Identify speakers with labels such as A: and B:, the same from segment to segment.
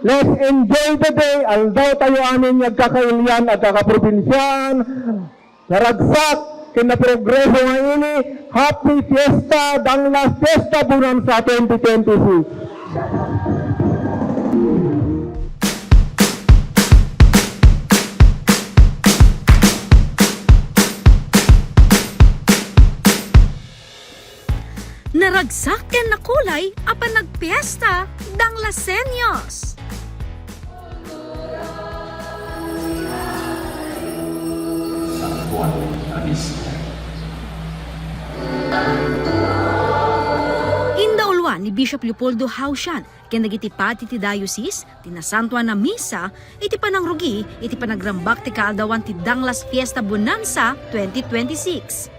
A: let's enjoy the day. Aldaw tayo amin nagkakailyan at kakaprobinsyan. Naragsak, kinaprogreso nga ini. Happy Fiesta, Danglas Fiesta Bonanza 2026.
B: Naragsak ken na kulay apan nagpiesta Danglas Senyos. Indaulwan ni Bishop Leopoldo Hausian ken nagitipati ti diocese tinasantuan na misa iti panangrugi iti panagrambak ti kaaldawan ti Danglas Fiesta Bonanza 2026.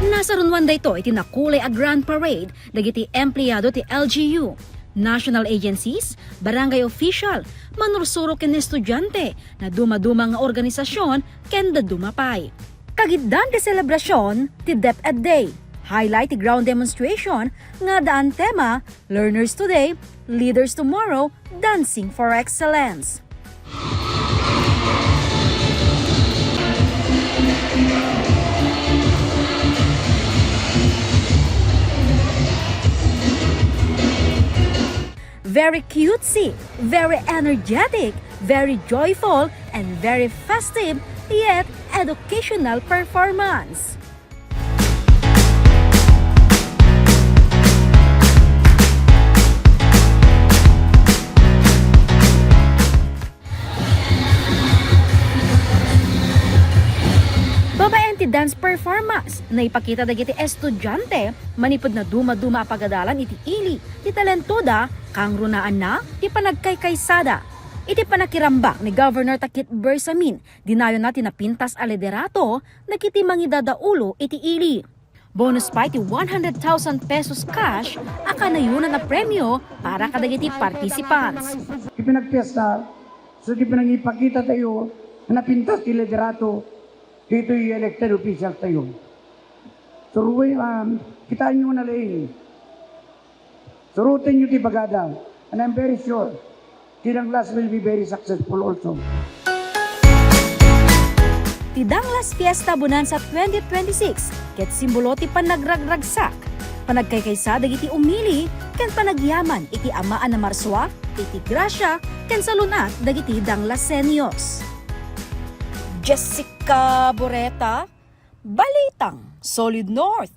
B: Nasa runwan dayto iti nakulay a grand parade dagiti empleyado ti LGU, national agencies, barangay official, manursuro ken estudyante na dumaduma nga organisasyon ken dadumapay. Kagiddan ti selebrasyon ti DepEd Day, highlight ti ground demonstration nga daan tema Learners Today, Leaders Tomorrow, Dancing for Excellence. Very cutesy, very energetic, very joyful, and very festive, yet educational performance. Babaen ti dance performance na ipakita dagiti estudyante manipod na duma-duma pagadalan iti ili ti talentoda kang runaan na ti panagkaykaysada. Iti panakirambak ni Governor Takit Bersamin dinayon na tinapintas a liderato nakiti mangidadaulo iti ili. Bonus pa iti 100,000 pesos cash akanayunan na premyo para kadagiti participants.
C: Ipinagpiesta, so ipinangipakita tayo na napintas ti liderato dito yung elected official tayo. So, kitaan nyo na lang. Surutin nyo ti bagada. And I'm very sure, Danglas will be very successful also.
B: Ti Danglas Fiesta Bonanza 2026, ket simbolo ti panagragragsak, panagkaykaysa dagiti umili, ken panagyaman iti amaan na marswa, iti grasya, ken salunat dagiti Danglas Senyos. Jessica Boreta, Balitang Solid North.